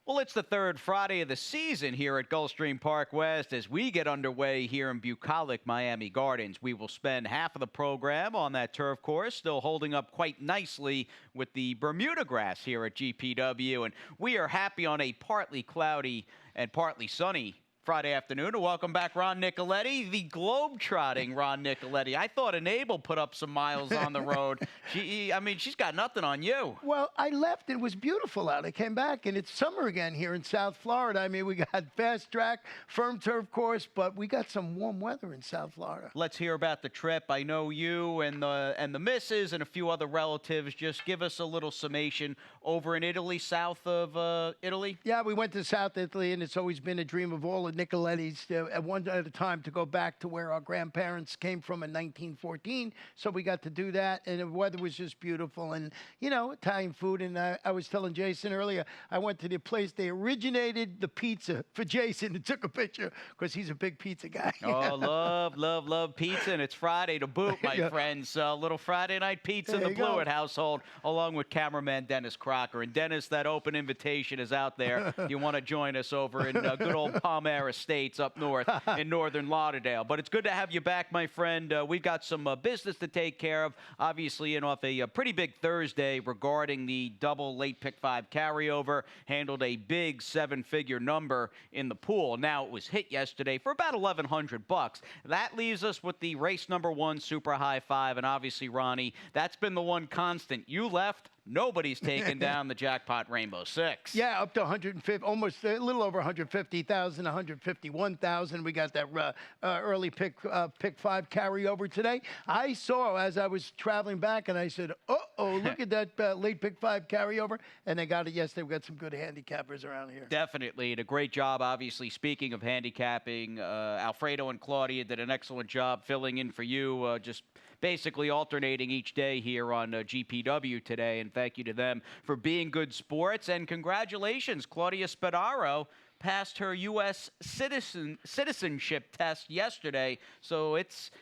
Well, it's the third Friday of the season here at Gulfstream Park West as we get underway here in bucolic Miami Gardens. We will spend half of the program on that turf course, still holding up quite nicely with the Bermuda grass here at GPW. And we are happy on a partly cloudy and partly sunny Friday afternoon to welcome back Ron Nicoletti, the globe-trotting Ron Nicoletti. I thought Enable put up some miles on the road. She's got nothing on you. Well, I left. It was beautiful out. I came back, and it's summer again here in South Florida. I mean, we got fast track, firm turf course, but we got some warm weather in South Florida. Let's hear about the trip. I know you and the missus and a few other relatives. Just give us a little summation over in Italy, south of Italy. Yeah, we went to South Italy, and it's always been a dream of all the Nicoletti's at a time to go back to where our grandparents came from in 1914. So we got to do that, and the weather was just beautiful. And, you know, Italian food. And I was telling Jason earlier, I went to the place they originated the pizza for Jason and took a picture because he's a big pizza guy. Oh, love pizza. And it's Friday to boot, my friends. Little Friday night pizza in the BLEWITT household, along with cameraman Dennis Crocker. And Dennis, that open invitation is out there. You want to join us over in good old Palmera Estates up north in northern Lauderdale. But it's good to have you back, my friend. We've got some business to take care of, obviously, and off a pretty big Thursday regarding the double late pick 5 carryover. Handled a big 7-figure number in the pool. Now, it was hit yesterday for about $1,100. That leaves us with the race number 1 super high 5. And obviously, Ronnie, that's been the one constant. You left. Nobody's taken down the jackpot Rainbow 6. Yeah, up to 150, almost a little over 150,000, 151,000. We got that early pick 5 carryover today. I saw as I was traveling back, and I said, uh-oh, look at that late pick 5 carryover. And they got it yesterday. We got some good handicappers around here. Definitely. And a great job, obviously. Speaking of handicapping, Alfredo and Claudia did an excellent job filling in for you, just basically alternating each day here on GPW today. And thank you to them for being good sports. And congratulations, Claudia Spadaro passed her U.S. citizenship test yesterday. So it's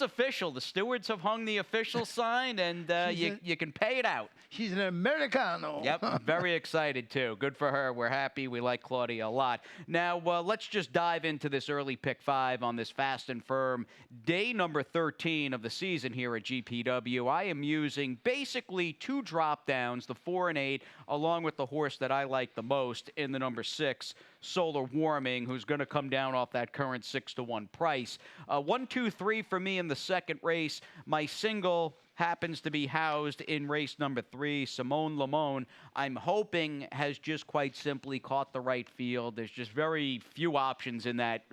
official. The stewards have hung the official sign, and you can pay it out. She's an Americano. Yep, very excited, too. Good for her. We're happy. We like Claudia a lot. Now, let's just dive into this early pick 5 on this fast and firm day number 13 of the season here at GPW. I am using basically 2 drop-downs, the 4 and 8, along with the horse that I like the most in the number 6, Solar Warming, who's going to come down off that current 6-to-1 price. 1, 2, 3 for me in the second race. My single happens to be housed in race number 3, Simone Lamone. I'm hoping has just quite simply caught the right field. There's just very few options in that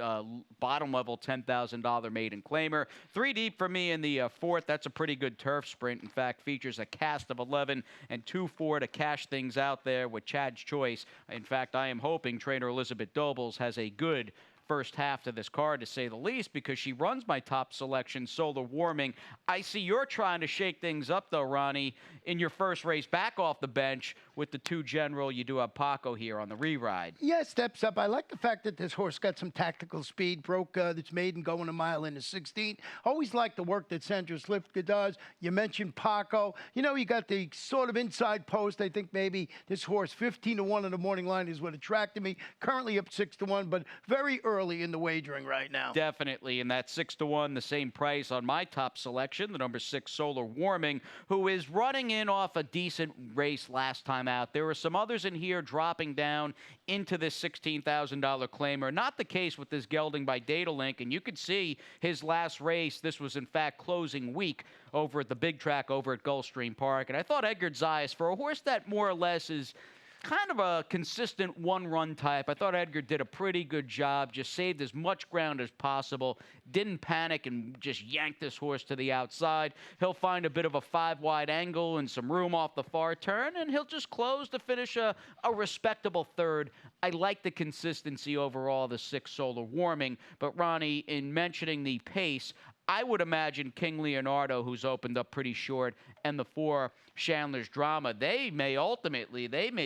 bottom level $10,000 maiden claimer. 3 deep for me in the 4th. That's a pretty good turf sprint. In fact, features a cast of 11 and 2-4 to cash things out there with Chad's Choice. In fact, I am hoping trainer Elizabeth Dobles has a good first half to this card, to say the least, because she runs my top selection, Solar Warming. I see you're trying to shake things up, though, Ronnie, in your first race back off the bench with the 2 General. You do have Paco here on the re-ride. Yeah, steps up. I like the fact that this horse got some tactical speed, broke its maiden going a mile in the 16th. Always like the work that Sandra Slifka does. You mentioned Paco. You know, you got the sort of inside post. I think maybe this horse, 15-to-1 in the morning line is what attracted me. Currently up 6-to-1, but very early in the wagering right now. Definitely, and that 6-to-1, the same price on my top selection, the number 6 Solar Warming, who is running in off a decent race last time out. There were some others in here dropping down into this $16,000 claimer. Not the case with this gelding by Datalink, and you could see his last race. This was, in fact, closing week over at the big track over at Gulfstream Park. And I thought Edgar Zayas, for a horse that more or less is kind of a consistent one-run type, I thought Edgar did a pretty good job, just saved as much ground as possible, didn't panic and just yanked this horse to the outside. He'll find a bit of a 5-wide angle and some room off the far turn, and he'll just close to finish a respectable 3rd. I like the consistency overall of the 6 Solar Warming, but Ronnie, in mentioning the pace, I would imagine King Leonardo, who's opened up pretty short, and the 4 Chandler's Drama, they may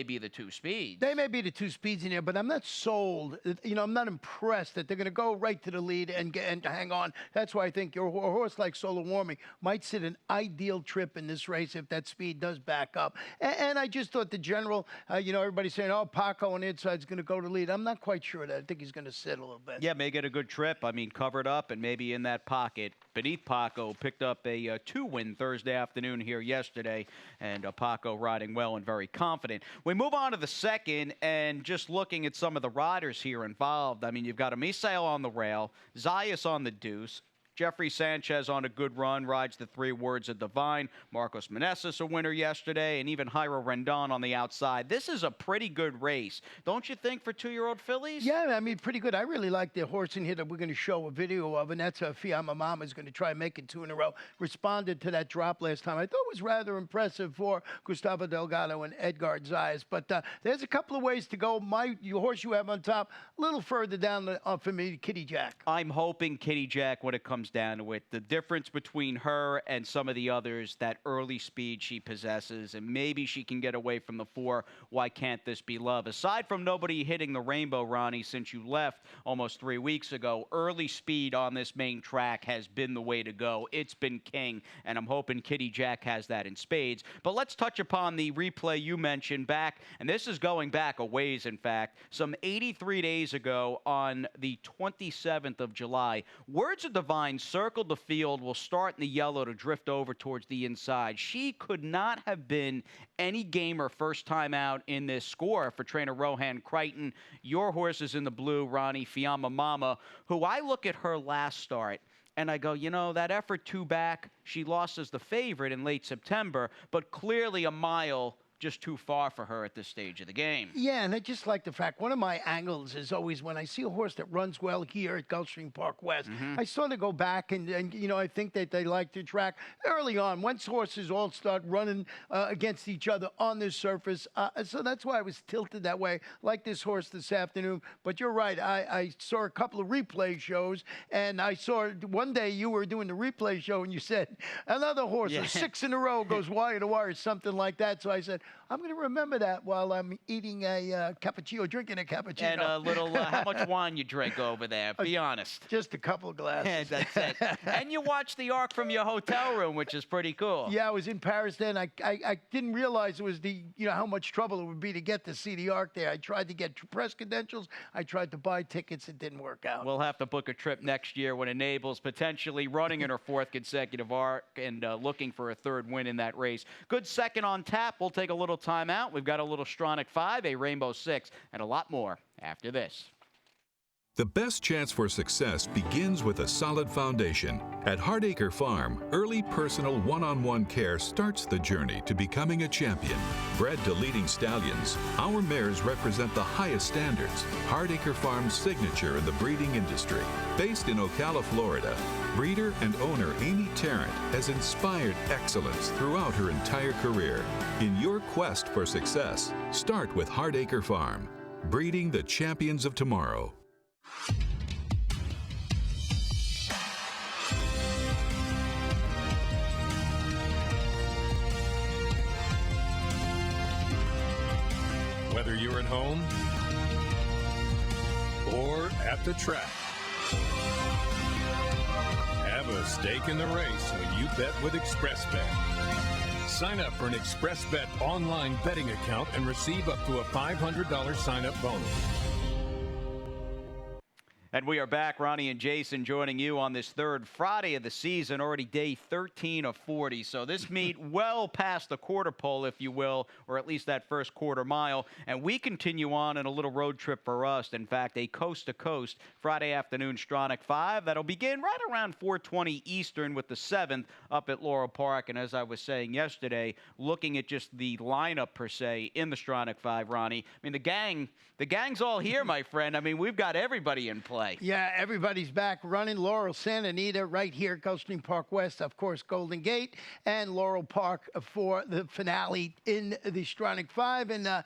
be the 2 speeds. They may be the 2 speeds in there, but I'm not sold. You know, I'm not impressed that they're going to go right to the lead and hang on. That's why I think your horse like Solar Warming might sit an ideal trip in this race if that speed does back up. And I just thought the general, you know, everybody's saying, oh, Paco on the inside is going to go to lead. I'm not quite sure that. I think he's going to sit a little bit. Yeah, may get a good trip. I mean, covered up and maybe in that pocket. Beneath Paco picked up a 2-win Thursday afternoon here yesterday, and Paco riding well and very confident. We move on to the second, and just looking at some of the riders here involved. I mean, you've got Misael on the rail, Zayas on the deuce, Jeffrey Sanchez on a good run, rides the 3 Words of Divine. Marcos Meneses a winner yesterday, and even Jairo Rendon on the outside. This is a pretty good race, don't you think, for 2-year-old fillies? Yeah, I mean, pretty good. I really like the horse in here that we're going to show a video of, and that's Fiamma Mama is going to try and make it 2 in a row. Responded to that drop last time. I thought it was rather impressive for Gustavo Delgado and Edgar Zayas. But there's a couple of ways to go. Your horse you have on top, a little further down for me, Kitty Jack. I'm hoping Kitty Jack, when it comes down to it, the difference between her and some of the others, that early speed she possesses, and maybe she can get away from the 4. Why can't this be love? Aside from nobody hitting the rainbow, Ronnie, since you left almost 3 weeks ago, early speed on this main track has been the way to go. It's been king, and I'm hoping Kitty Jack has that in spades. But let's touch upon the replay you mentioned back, and this is going back a ways, in fact, some 83 days ago on the 27th of July. Words of Divine circled the field, will start in the yellow to drift over towards the inside. She could not have been any gamer first time out in this score for trainer Rohan Crichton. Your horse is in the blue, Ronnie, Fiamma Mama, who I look at her last start and I go, you know, that effort 2 back, she lost as the favorite in late September, but clearly a mile just too far for her at this stage of the game. Yeah, and I just like the fact, one of my angles is always when I see a horse that runs well here at Gulfstream Park West, I sort of go back and, you know, I think that they like to track early on. Once horses all start running against each other on this surface, so that's why I was tilted that way, like this horse this afternoon. But you're right, I saw a couple of replay shows, and I saw one day you were doing the replay show, and you said, another horse, or 6 in a row goes wire to wire, something like that. So I said, I'm going to remember that while I'm eating a cappuccino, drinking a cappuccino. And a little, how much wine you drink over there? Be honest. Just a couple of glasses. That's it. And you watch the Arc from your hotel room, which is pretty cool. Yeah, I was in Paris then. I didn't realize it was how much trouble it would be to get to see the Arc there. I tried to get press credentials. I tried to buy tickets. It didn't work out. We'll have to book a trip next year when Enable's potentially running in her 4th consecutive Arc and looking for a 3rd win in that race. Good second on tap. We'll take a little time out. We've got a little Stronach 5, a Rainbow 6, and a lot more after this. The best chance for success begins with a solid foundation. At Hardacre Farm, early personal one-on-one care starts the journey to becoming a champion. Bred to leading stallions, our mares represent the highest standards. Hardacre Farm's signature in the breeding industry. Based in Ocala, Florida, breeder and owner Amy Tarrant has inspired excellence throughout her entire career. In your quest for success, start with Hardacre Farm, breeding the champions of tomorrow. Whether you're at home or at the track, have a stake in the race when you bet with ExpressBet. Sign up for an ExpressBet online betting account and receive up to a $500 sign-up bonus. And we are back. Ronnie and Jason joining you on this 3rd Friday of the season, already day 13 of 40. So this meet well past the quarter pole, if you will, or at least that first quarter mile. And we continue on in a little road trip for us. In fact, a coast-to-coast Friday afternoon Stronach 5 that'll begin right around 4:20 Eastern with the 7th up at Laurel Park. And as I was saying yesterday, looking at just the lineup per se in the Stronach 5, Ronnie, I mean, the gang's all here, my friend. I mean, we've got everybody in play. Yeah, everybody's back running. Laurel, Santa Anita, right here at Gulfstream Park West, of course, Golden Gate, and Laurel Park for the finale in the Stronach 5. And a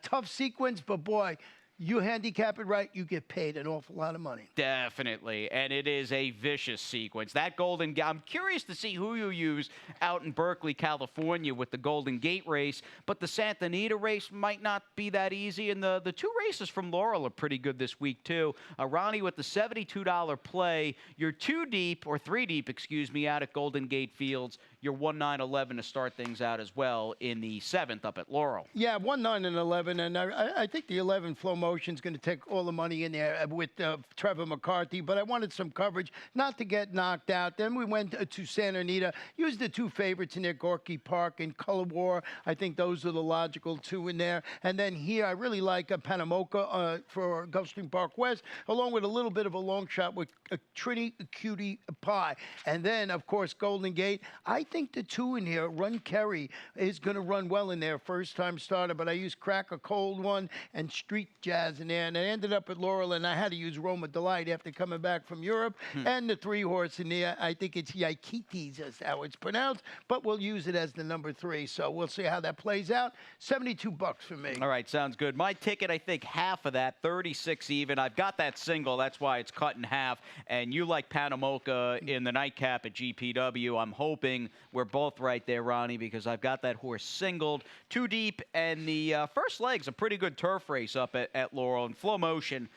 tough sequence, but boy, You handicap it right, you get paid an awful lot of money. Definitely, and it is a vicious sequence. That Golden Gate, I'm curious to see who you use out in Berkeley, California with the Golden Gate race, but the Santa Anita race might not be that easy, and the two races from Laurel are pretty good this week, too. Ronnie, with the $72 play, you're 2 deep, or 3 deep, excuse me, out at Golden Gate Fields. You're 1-9-11 to start things out as well in the 7th up at Laurel. Yeah, 1-9-11, and I think the 11 Flow Motion's going to take all the money in there with Trevor McCarthy, but I wanted some coverage, not to get knocked out. Then we went to Santa Anita, used the 2 favorites in there, Gorky Park and Color War. I think those are the logical 2 in there. And then here, I really like Panamoka for Gulfstream Park West, along with a little bit of a long shot with Trinity Cutie Pie. And then, of course, Golden Gate. I think the 2 in here, Run Kerry, is going to run well in there, first-time starter, but I used Crack a Cold One and Street Jazz in there, and I ended up at Laurel, and I had to use Roma Delight after coming back from Europe, and the 3-horse in there. I think it's Yaikites, is how it's pronounced, but we'll use it as the number 3, so we'll see how that plays out. $72 for me. All right, sounds good. My ticket, I think half of that, 36 even. I've got that single. That's why it's cut in half, and you like Panamoka in the nightcap at GPW. I'm hoping we're both right there, Ronnie, because I've got that horse singled 2 deep, and the first leg's a pretty good turf race up at Laurel. And Flow Motion,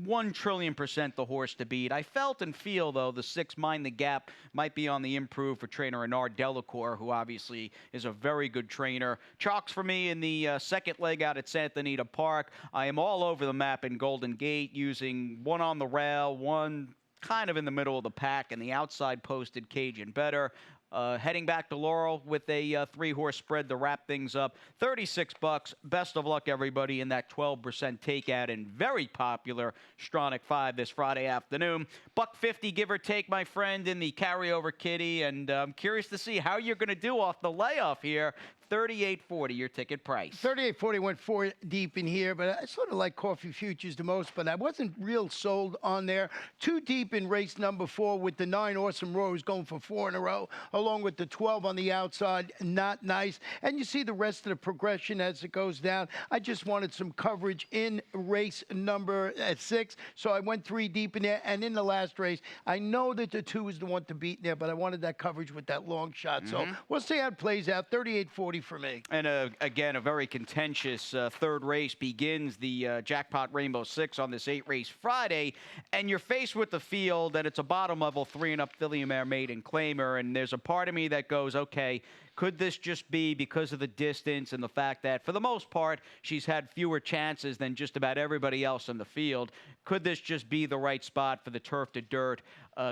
1,000,000,000% the horse to beat. I felt and feel, though, the 6 Mind the Gap might be on the improve for trainer Renard Delacour, who obviously is a very good trainer. Chalks for me in the second leg out at Santa Anita Park. I am all over the map in Golden Gate, using 1 on the rail, 1 kind of in the middle of the pack, and the outside posted Cajun Better. Heading back to Laurel with a 3-horse spread to wrap things up. $36. Best of luck, everybody, in that 12% takeout and very popular Stronach 5 this Friday afternoon. $1.50, give or take, my friend, in the carryover kitty, and I'm curious to see how you're going to do off the layoff here. $38.40, your ticket price. $38.40 went 4 deep in here, but I sort of like Coffee Futures the most, but I wasn't real sold on there. 2 deep in race number 4 with the 9 Awesome Rose going for 4 in a row, along with the 12 on the outside. Not nice. And you see the rest of the progression as it goes down. I just wanted some coverage in race number 6, so I went 3 deep in there. And in the last race, I know that the 2 is the one to beat in there, but I wanted that coverage with that long shot. So we'll see how it plays out. $38.40 for me. And again, a very contentious 3rd race begins the Jackpot Rainbow 6 on this 8-race Friday, and you're faced with the field, and it's a bottom-level 3 and up Filly Mare Maiden Claimer, and there's a part of me that goes, okay, could this just be because of the distance and the fact that, for the most part, she's had fewer chances than just about everybody else in the field? Could this just be the right spot for the turf to dirt,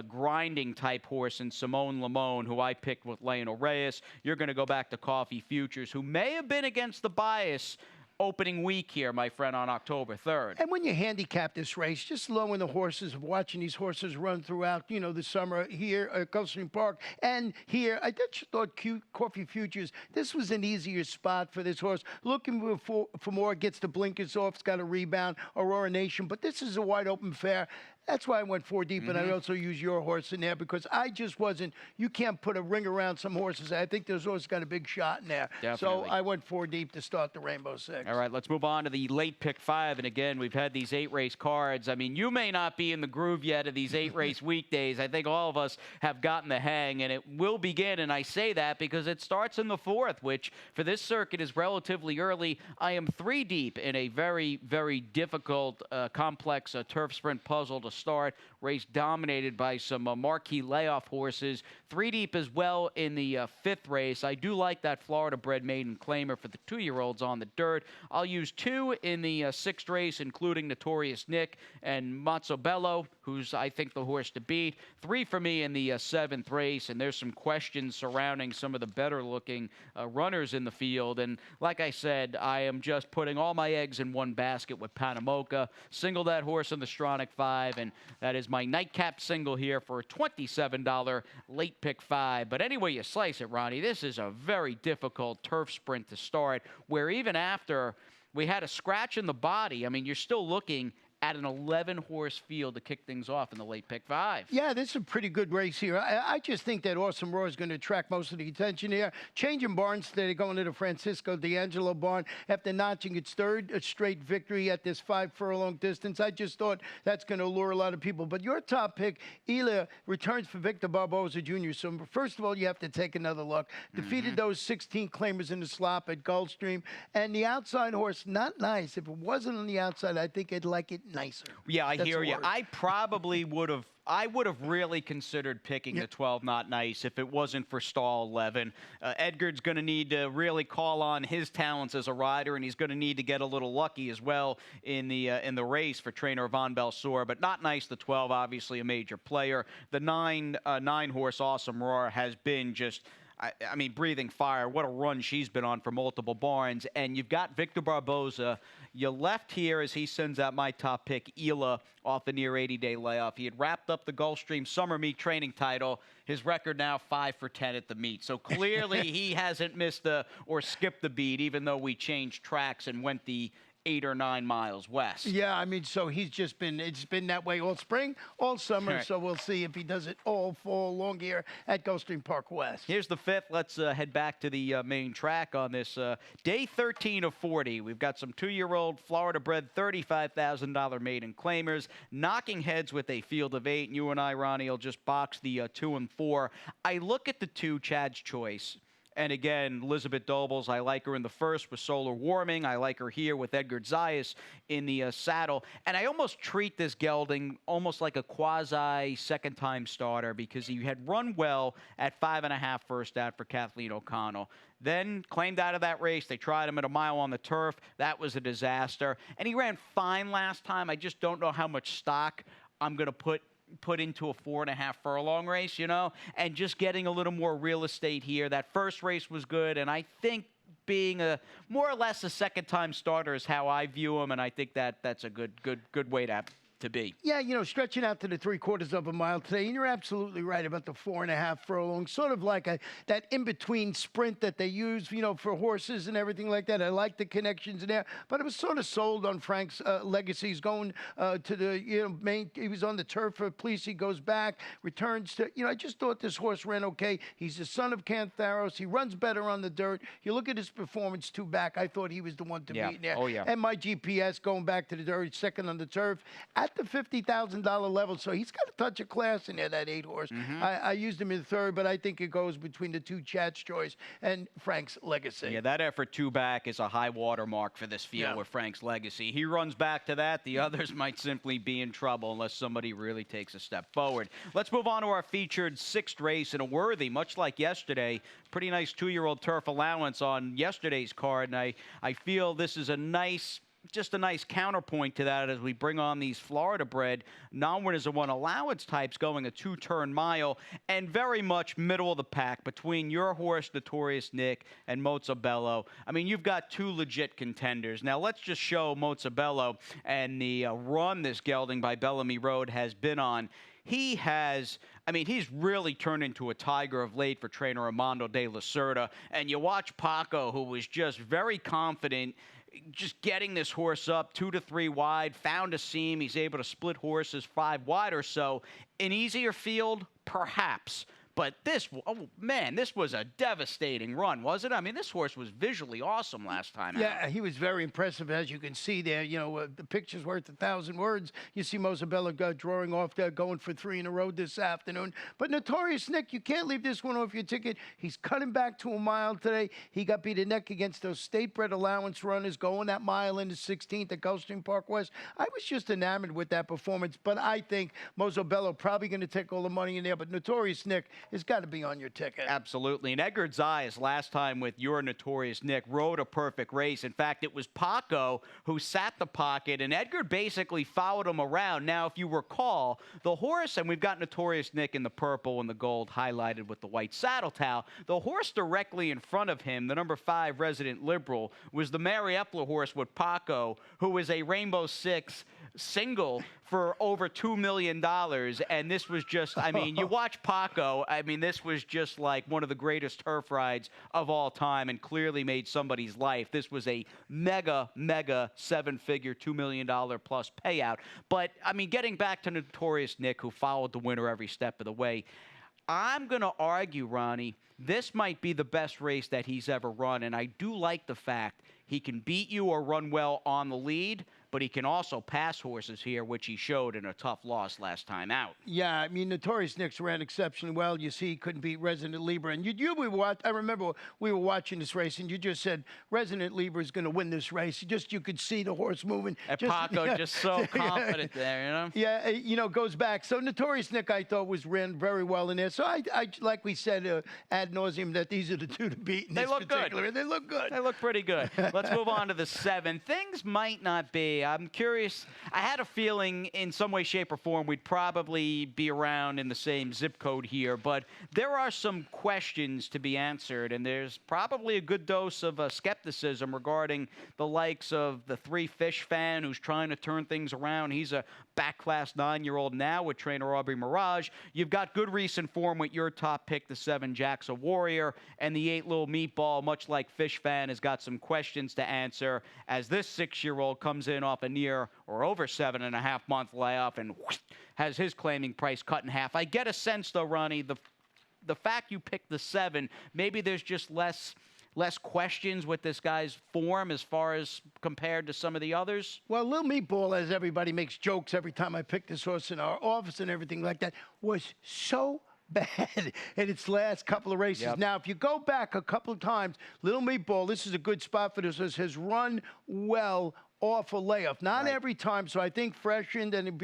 grinding type horse in Simone Lamone, who I picked with Lionel Reyes? You're going to go back to Coffee Futures, who may have been against the bias opening week here, my friend, on October 3rd. And when you handicap this race, just lowering the horses, watching these horses run throughout, you know, the summer here at Gulfstream Park and here, I just thought Coffee Futures, this was an easier spot for this horse. Looking for more, gets the blinkers off, it's got a rebound, Aurora Nation, but this is a wide open fair. That's why I went 4 deep, and I also used your horse in there because I just wasn't, you can't put a ring around some horses. I think those horses got a big shot in there. Definitely. So I went 4 deep to start the Rainbow 6. All right, let's move on to the late pick 5. And again, we've had these 8-race cards. I mean, you may not be in the groove yet of these 8-race weekdays. I think all of us have gotten the hang, and it will begin. And I say that because it starts in the 4th, which for this circuit is relatively early. I am 3 deep in a very, very difficult, complex turf sprint puzzle to start. Race dominated by some marquee layoff horses. 3 deep as well in the 5th race. I do like that Florida-bred maiden Claimer for the 2-year-olds on the dirt. I'll use 2 in the 6th race, including Notorious Nick and Mazzobello, who's, I think, the horse to beat. 3 for me in the 7th race, and there's some questions surrounding some of the better-looking runners in the field. And like I said, I am just putting all my eggs in one basket with Panamoka. Single that horse in the Stronach 5, and that is my nightcap single here for a $27 late pick 5. But anyway you slice it, Ronnie, this is a very difficult turf sprint to start, where even after we had a scratch in the body, I mean, you're still looking at an 11-horse field to kick things off in the late pick 5. Yeah, this is a pretty good race here. I just think that Awesome Roar is going to attract most of the attention here. Changing barns today, going to the Francisco D'Angelo barn after notching its third straight victory at this 5-furlong distance. I just thought that's going to lure a lot of people. But your top pick, Ela, returns for Victor Barboza Jr. So first of all, you have to take another look. Defeated those 16 claimers in the slop at Gulfstream. And the outside horse, not nice. If it wasn't on the outside, I think I'd like it nicer. Yeah, I That's hear a you. word. I probably would have. I would have really considered picking the 12 Not Nice if it wasn't for stall 11. Edgar's going to need to really call on his talents as a rider, and he's going to need to get a little lucky as well in the race for trainer Von Belsour. But Not Nice, the 12, obviously a major player. The 9-horse Awesome Roar has been just. I mean, breathing fire. What a run she's been on for multiple barns. And you've got Victor Barboza. You left here as he sends out my top pick, Ela, off the near 80-day layoff. He had wrapped up the Gulfstream Summer Meet training title. His record now 5 for 10 at the meet. So clearly he hasn't missed or skipped the beat, even though we changed tracks and went the 8 or 9 miles west. Yeah, I mean, so he's just been, it's been that way all spring, all summer. Right. So we'll see if he does it all fall long here at Gulfstream Park West. Here's the 5th. Let's head back to the main track on this day 13 of 40. We've got some 2-year-old Florida-bred $35,000 maiden claimers knocking heads with a field of 8. And you and I, Ronnie, will just box the 2 and 4. I look at the 2, Chad's Choice. And again, Elizabeth Dobles, I like her in the first with Solar Warming. I like her here with Edgar Zayas in the saddle. And I almost treat this gelding almost like a quasi-second-time starter because he had run well at 5.5 first out for Kathleen O'Connell. Then claimed out of that race. They tried him at a mile on the turf. That was a disaster. And he ran fine last time. I just don't know how much stock I'm going to put into a 4.5 furlong race, you know, and just getting a little more real estate here. That first race was good, and I think being a more or less a second-time starter is how I view him, and I think that's a good way to be. Yeah, you know, stretching out to the 3/4 of a mile today, and you're absolutely right about the 4.5 furlong, sort of like that in-between sprint that they use, you know, for horses and everything like that. I like the connections in there, but it was sort of sold on Frank's legacy. He's going to the, you know, main, he was on the turf for police. He goes back, returns to, you know, I just thought this horse ran okay. He's the son of Cantharos. He runs better on the dirt. You look at his performance 2 back, I thought he was the one to beat there. Oh, yeah. And my GPS going back to the dirt, second on the turf at the $50,000 level, so he's got a touch of class in there, that 8-horse. I used him in third, but I think it goes between the 2, Chad's Choice and Frank's Legacy. Yeah, that effort 2 back is a high water mark for this field with Frank's Legacy. He runs back to that. The others might simply be in trouble unless somebody really takes a step forward. Let's move on to our featured 6th race in a worthy, much like yesterday, pretty nice 2-year-old turf allowance on yesterday's card, and I feel this is just a nice counterpoint to that as we bring on these Florida-bred non-winners of 1 allowance types going a 2-turn mile and very much middle of the pack between your horse, Notorious Nick, and Mozzabello. I mean, you've got 2 legit contenders. Now, let's just show Mozzabello and the run this gelding by Bellamy Road has been on. He has, I mean, he's really turned into a tiger of late for trainer Armando de la Cerda. And you watch Paco, who was just very confident, just getting this horse up 2 to 3 wide, found a seam. He's able to split horses 5 wide or so. An easier field, perhaps. But this, oh man, this was a devastating run, wasn't it? I mean, this horse was visually awesome last time out. Yeah, he was very impressive, as you can see there. You know, the picture's worth 1,000 words. You see Mozzabello drawing off there, going for 3 in a row this afternoon. But Notorious Nick, you can't leave this one off your ticket. He's cutting back to a mile today. He got beat a neck against those state-bred allowance runners, going that mile into 16th at Gulfstream Park West. I was just enamored with that performance, but I think Mozzabello probably going to take all the money in there. But Notorious Nick has got to be on your ticket. Absolutely. And Edgar Zayas, last time with your Notorious Nick, rode a perfect race. In fact, it was Paco who sat the pocket, and Edgar basically followed him around. Now, if you recall, the horse, and we've got Notorious Nick in the purple and the gold highlighted with the white saddle towel, the horse directly in front of him, the number 5 Resident Liberal, was the Mary Epler horse with Paco, who was a Rainbow 6 single for over $2 million. And this was just, I mean, you watch Paco, I mean, this was just like one of the greatest turf rides of all time and clearly made somebody's life. This was a mega seven-figure, $2 million plus payout. But, I mean, getting back to Notorious Nick, who followed the winner every step of the way, I'm going to argue, Ronnie, this might be the best race that he's ever run, and I do like the fact he can beat you or run well on the lead, but he can also pass horses here, which he showed in a tough loss last time out. Yeah, I mean, Notorious Nick's ran exceptionally well. You see, he couldn't beat Resident Libra. And I remember we were watching this race, and you just said Resident Libra is going to win this race. You could see the horse moving. And Paco just so confident there, you know? Yeah, you know, goes back. So Notorious Nick, I thought, ran very well in there. So I like we said ad nauseum, that these are the two to beat in this particular. They look good. They look pretty good. Let's move on to the 7. Things might not be. I'm curious. I had a feeling in some way, shape, or form we'd probably be around in the same zip code here, but there are some questions to be answered, and there's probably a good dose of skepticism regarding the likes of the 3 Fish fan who's trying to turn things around. He's a back-class 9-year-old now with trainer Aubrey Mirage. You've got good recent form with your top pick, the 7 Jackson Warrior, and the 8 Little Meatball, much like Fish fan, has got some questions to answer as this 6-year-old comes in off a near or over 7.5-month layoff and has his claiming price cut in half. I get a sense, though, Ronnie, the fact you picked the 7, maybe there's just less questions with this guy's form as far as compared to some of the others? Well, Little Meatball, as everybody makes jokes every time I pick this horse in our office and everything like that, was so bad in its last couple of races. Yep. Now, if you go back a couple of times, Little Meatball, this is a good spot for this horse, has run well off a layoff. Not every time, so I think freshened, and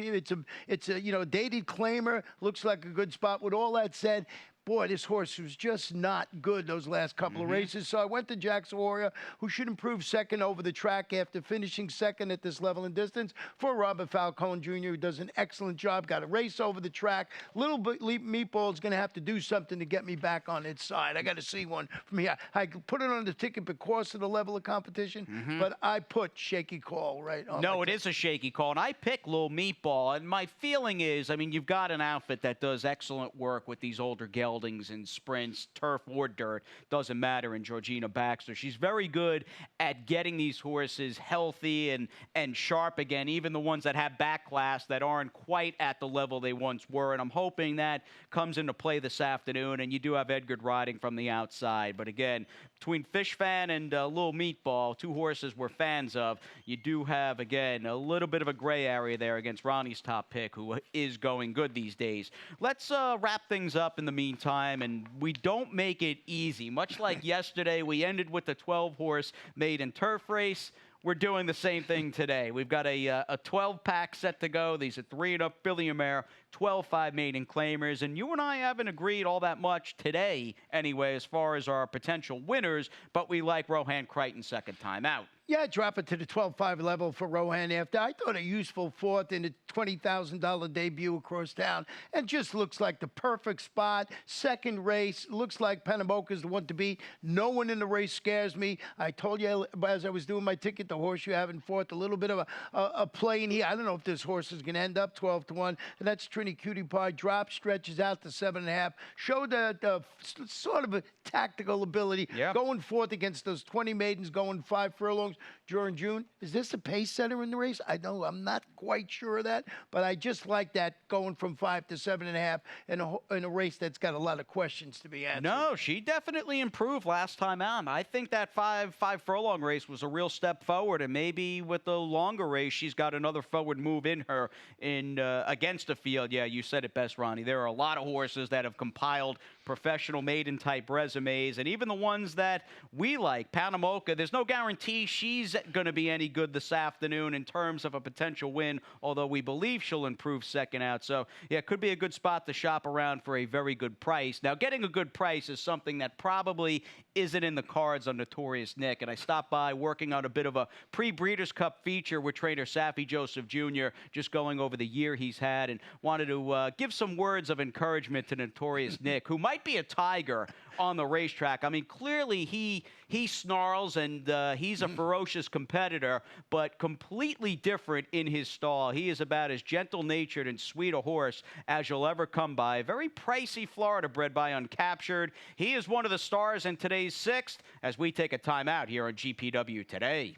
it's a you know, dated claimer, looks like a good spot. With all that said, boy, this horse was just not good those last couple of races. So I went to Jackson Warrior, who should improve second over the track after finishing second at this level and distance for Robert Falcone Jr., who does an excellent job. Got a race over the track. Little Meatball is going to have to do something to get me back on its side. I got to see one from here. I put it on the ticket because of the level of competition, but I put Shaky Call right on. No, it is a shaky call, and I pick Little Meatball, and my feeling is, I mean, you've got an outfit that does excellent work with these older geldings and sprints, turf or dirt, doesn't matter, in Georgina Baxter. She's very good at getting these horses healthy and sharp again, even the ones that have back class that aren't quite at the level they once were, and I'm hoping that comes into play this afternoon, and you do have Edgar riding from the outside. But again, between Fish Fan and Little Meatball, 2 horses we're fans of, you do have, again, a little bit of a gray area there against Ronnie's top pick, who is going good these days. Let's wrap things up in the meantime, and we don't make it easy. Much like yesterday, we ended with the 12-horse maiden turf race. We're doing the same thing today. We've got a 12-pack set to go. These are 3-and-up Billionaire, 12-5 maiden claimers. And you and I haven't agreed all that much today, anyway, as far as our potential winners, but we like Rohan Crichton second time out. Yeah, drop it to the 12.5 level for Rohan after. I thought a useful 4th in a $20,000 debut across town, and just looks like the perfect spot. Second race, looks like Panamoka is the one to beat. No one in the race scares me. I told you as I was doing my ticket, the horse you have in 4th, a little bit of a play in here. I don't know if this horse is going to end up 12-1, and that's Trini Cutie Pie. Drop, stretches out to 7.5. Showed the sort of a tactical ability. Yeah. Going 4th against those 20 maidens, going 5 furlongs during June. Is this a pace setter in the race? I know I'm not quite sure of that, but I just like that going from 5 to 7.5 in a race that's got a lot of questions to be answered. No, she definitely improved last time out. I think that five furlong race was a real step forward, and maybe with the longer race, she's got another forward move in her against the field. Yeah, you said it best, Ronnie. There are a lot of horses that have compiled professional maiden-type resumes, and even the ones that we like, Panamoka, there's no guarantee she's going to be any good this afternoon in terms of a potential win, although we believe she'll improve second out. So, yeah, it could be a good spot to shop around for a very good price. Now, getting a good price is something that probably isn't in the cards on Notorious Nick, and I stopped by working on a bit of a pre-Breeders' Cup feature with trainer Safi Joseph Jr., just going over the year he's had, and wanted wanted to give some words of encouragement to Notorious Nick, who might be a tiger on the racetrack. I mean, clearly he snarls and he's a ferocious competitor, but completely different in his stall. He is about as gentle-natured and sweet a horse as you'll ever come by. Very pricey Florida bred by Uncaptured. He is one of the stars in today's sixth as we take a time out here on GPW Today.